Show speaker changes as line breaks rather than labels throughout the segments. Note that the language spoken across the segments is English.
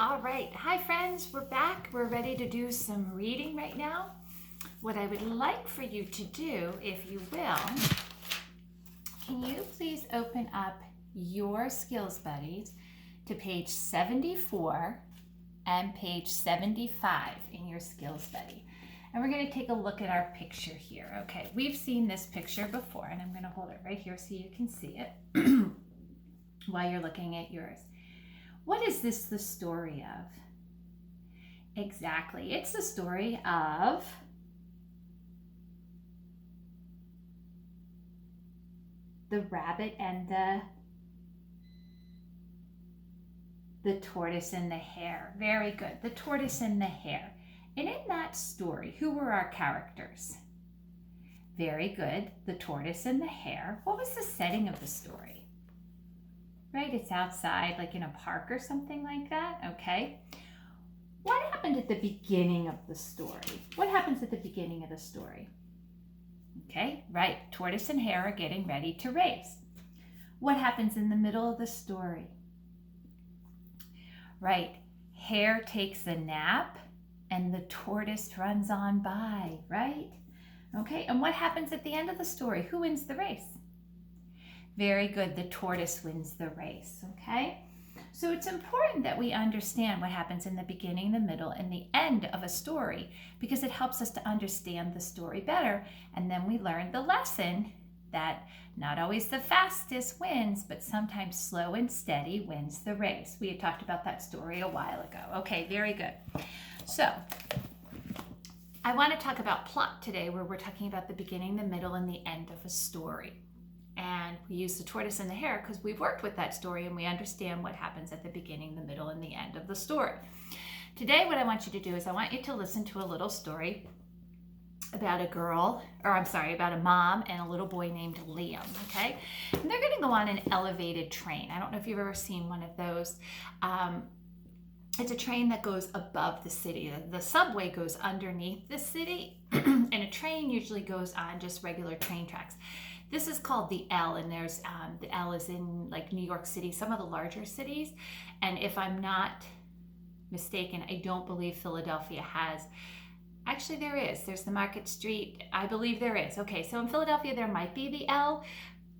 All right. Hi, friends. We're back. We're ready to do some reading right now. What I would like for you to do, if you will, can you please open up your Skills Buddies to page 74 and page 75 in your Skills Buddy. And we're going to take a look at our picture here. Okay, we've seen this picture before, and I'm going to hold it right here so you can see it while you're looking at yours. What is this the story of? Exactly. It's the story of the rabbit and the tortoise and the hare. Very good. The tortoise and the hare. And in that story, who were our characters? Very good. The tortoise and the hare. What was the setting of the story? Right? It's outside, like in a park or something like that. Okay. What happened at the beginning of the story? What happens at the beginning of the story? Okay, right. Tortoise and hare are getting ready to race. What happens in the middle of the story? Right. Hare takes a nap and the tortoise runs on by, right? Okay, and what happens at the end of the story? Who wins the race? Very good. The tortoise wins the race, okay? So it's important that we understand what happens in the beginning, the middle, and the end of a story because it helps us to understand the story better. And then we learn the lesson that not always the fastest wins, but sometimes slow and steady wins the race. We had talked about that story a while ago. Okay, very good. So I want to talk about plot today, where we're talking about the beginning, the middle, and the end of a story. And we use the tortoise and the hare because we've worked with that story and we understand what happens at the beginning, the middle, and the end of the story. Today, what I want you to do is I want you to listen to a little story about about a mom and a little boy named Liam, okay? And they're going to go on an elevated train. I don't know if you've ever seen one of those. It's a train that goes above the city. The subway goes underneath the city, and a train usually goes on just regular train tracks. This is called the L, and there's the L is in like New York City, some of the larger cities. And if I'm not mistaken, I don't believe Philadelphia has. Actually, there is. There's the Market Street. I believe there is. Okay, so in Philadelphia, there might be the L.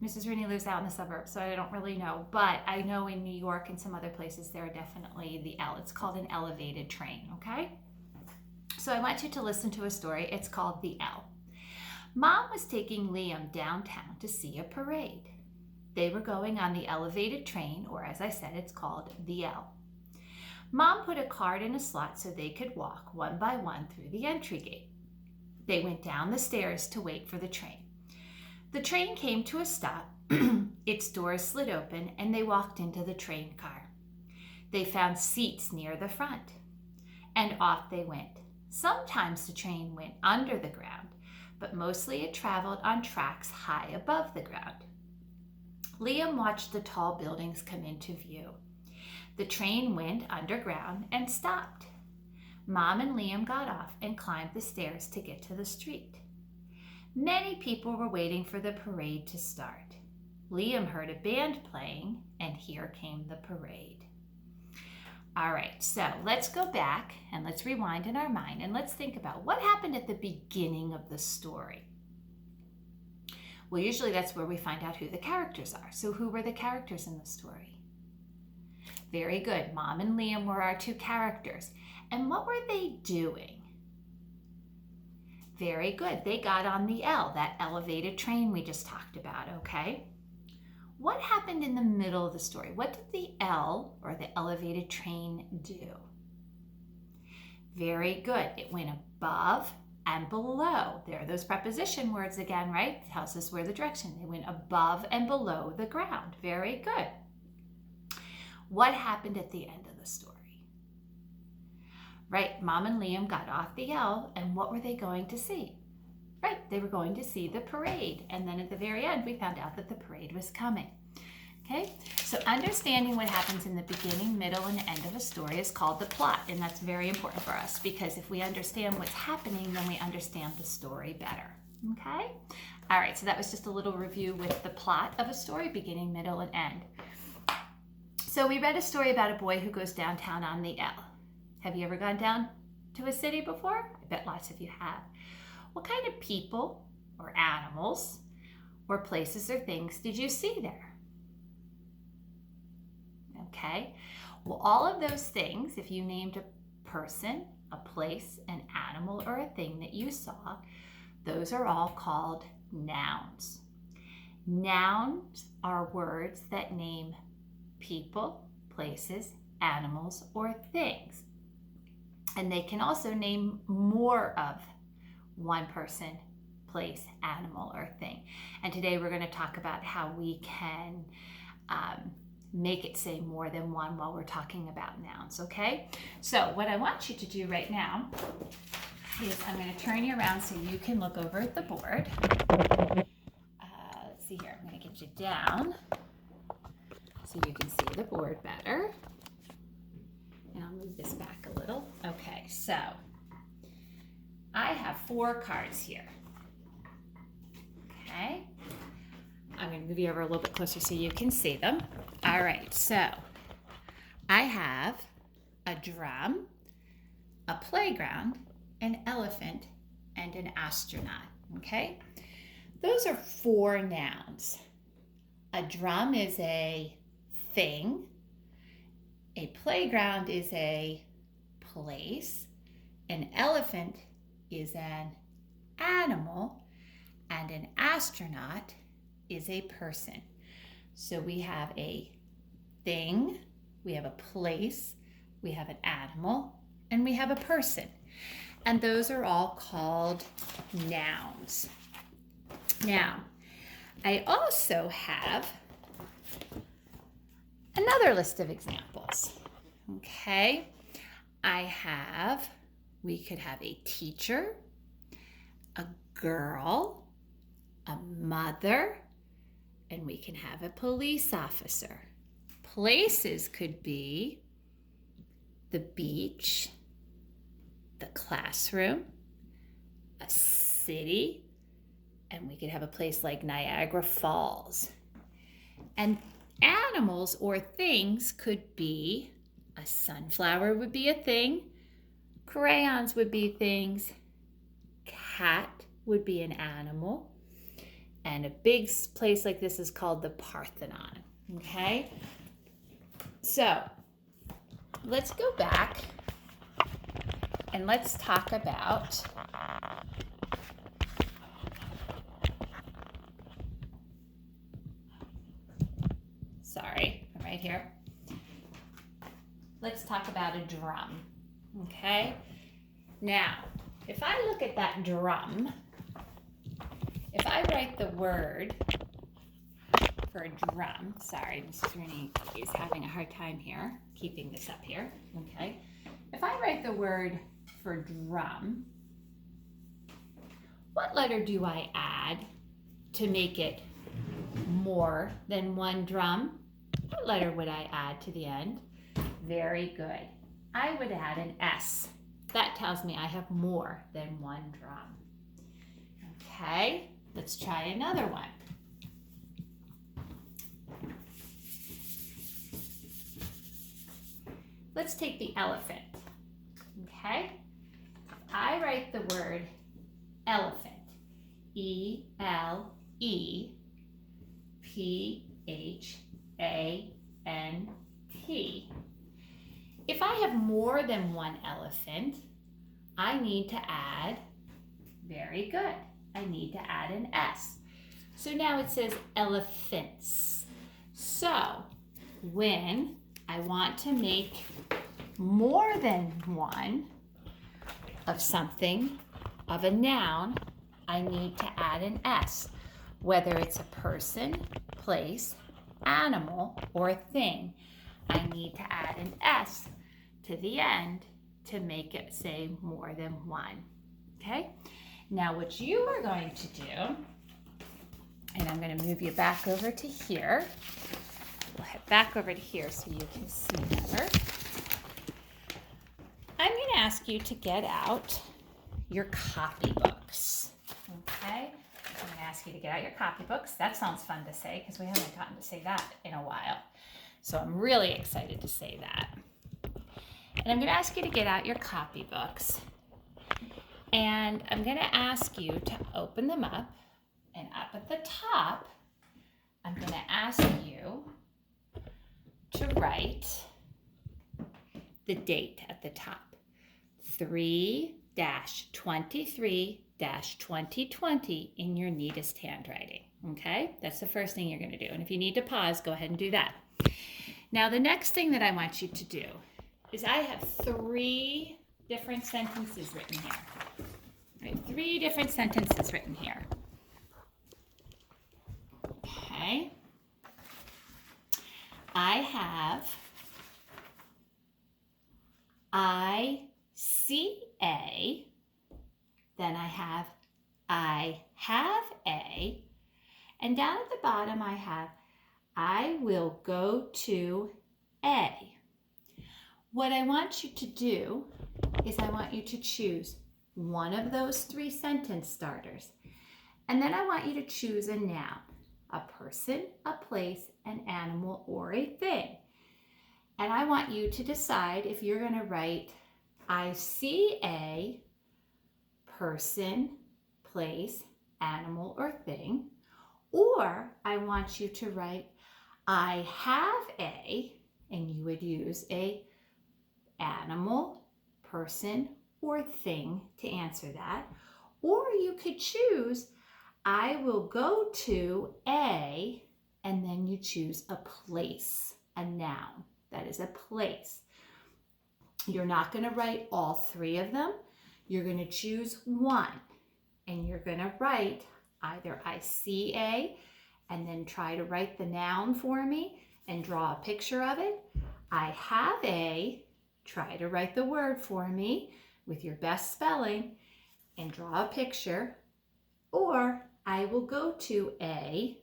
Mrs. Rooney lives out in the suburbs, so I don't really know. But I know in New York and some other places, there are definitely the L. It's called an elevated train, okay? So I want you to listen to a story. It's called The L. Mom was taking Liam downtown to see a parade. They were going on the elevated train, or as I said, it's called the L. Mom put a card in a slot so they could walk one by one through the entry gate. They went down the stairs to wait for the train. The train came to a stop, its doors slid open, and they walked into the train car. They found seats near the front, and off they went. Sometimes the train went under the ground, but mostly it traveled on tracks high above the ground. Liam watched the tall buildings come into view. The train went underground and stopped. Mom and Liam got off and climbed the stairs to get to the street. Many people were waiting for the parade to start. Liam heard a band playing, and here came the parade. All right, so let's go back and let's rewind in our mind and let's think about what happened at the beginning of the story. Well, usually that's where we find out who the characters are. So who were the characters in the story? Very good. Mom and Liam were our two characters. And what were they doing? Very good. They got on the L, that elevated train we just talked about, okay? What happened in the middle of the story? What did the L, or the elevated train, do? Very good. It went above and below. There are those preposition words again, right? It tells us where the direction. They went above and below the ground. Very good. What happened at the end of the story? Right, Mom and Liam got off the L, and what were they going to see? Right, they were going to see the parade. And then at the very end, we found out that the parade was coming. Okay, so understanding what happens in the beginning, middle, and end of a story is called the plot. And that's very important for us because if we understand what's happening, then we understand the story better. Okay? All right, so that was just a little review with the plot of a story, beginning, middle, and end. So we read a story about a boy who goes downtown on the L. Have you ever gone down to a city before? I bet lots of you have. What kind of people or animals or places or things did you see there? Okay, well, all of those things, if you named a person, a place, an animal, or a thing that you saw, those are all called nouns. Nouns are words that name people, places, animals, or things. And they can also name more of one person, place, animal, or thing. And today we're going to talk about how we can make it say more than one while we're talking about nouns, okay? So what I want you to do right now is I'm going to turn you around so you can look over at the board. Let's see here. I'm going to get you down so you can see the board better. And I'll move this back a little. Okay, so I have 4 cards here. Okay. I'm going to move you over a little bit closer so you can see them. All right, so I have a drum, a playground, an elephant, and an astronaut, okay? Those are 4 nouns. A drum is a thing, a playground is a place, an elephant is an animal, and an astronaut is a person. So we have a thing, we have a place, we have an animal, and we have a person. And those are all called nouns. Now, I also have another list of examples. Okay, we could have a teacher, a girl, a mother, and we can have a police officer. Places could be the beach, the classroom, a city, and we could have a place like Niagara Falls. And animals or things could be a sunflower would be a thing, crayons would be things, cat would be an animal, and a big place like this is called the Parthenon, okay? So let's go back and let's talk about I'm right here. Let's talk about a drum, okay? Now, if I look at that drum, if I write the word for a drum, sorry, Mrs. Rooney is having a hard time here, keeping this up here, okay? If I write the word for drum, what letter do I add to make it more than one drum? What letter would I add to the end? Very good. I would add an S. That tells me I have more than one drum. Okay, let's try another one. Let's take the elephant. Okay, I write the word elephant. E-L-E-P-H-A-N-T. If I have more than one elephant, I need to add, very good, I need to add an S. So now it says elephants. So when I want to make more than one of something, of a noun, I need to add an S, whether it's a person, place, animal, or thing. I need to add an S to the end to make it say more than one. Okay? Now what you are going to do, and I'm going to move you back over to here. We'll head back over to here so you can see better. I'm going to ask you to get out your copybooks. Okay? I'm going to ask you to get out your copybooks. That sounds fun to say because we haven't gotten to say that in a while. So I'm really excited to say that. And I'm going to ask you to get out your copybooks. And I'm going to ask you to open them up. And up at the top, I'm going to ask you to write the date at the top. 3-23-2020 in your neatest handwriting. Okay? That's the first thing you're going to do. And if you need to pause, go ahead and do that. Now, the next thing that I want you to do is I have 3 different sentences written here. Right, 3 different sentences written here. Okay. I have I see a, then I have a, and down at the bottom I have I will go to A. What I want you to do is I want you to choose one of those 3 sentence starters, and then I want you to choose a noun, a person, a place, an animal, or a thing. And I want you to decide if you're going to write I see a person, place, animal, or thing, or I want you to write I have a, and you would use a animal, person, or thing to answer that. Or you could choose I will go to a, and then you choose a place, a noun. That is a place. You're not going to write all 3 of them. You're going to choose one, and you're going to write either I see a, and then try to write the noun for me and draw a picture of it. I have a, try to write the word for me with your best spelling and draw a picture. Or I will go to a,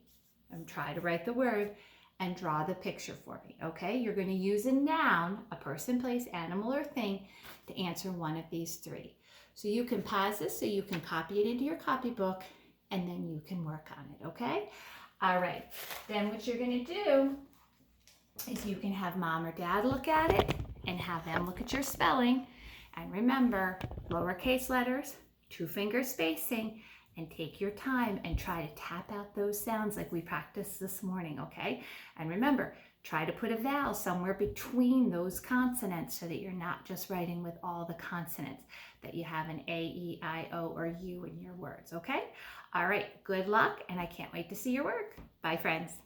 and try to write the word and draw the picture for me, okay? You're going to use a noun, a person, place, animal, or thing to answer one of these 3. So you can pause this so you can copy it into your copybook, and then you can work on it, okay? All right, then what you're going to do is you can have mom or dad look at it and have them look at your spelling. And remember, lowercase letters, 2-finger spacing, and take your time and try to tap out those sounds like we practiced this morning, okay? And remember, try to put a vowel somewhere between those consonants so that you're not just writing with all the consonants, that you have an A, E, I, O, or U in your words, okay? All right, good luck, and I can't wait to see your work. Bye, friends.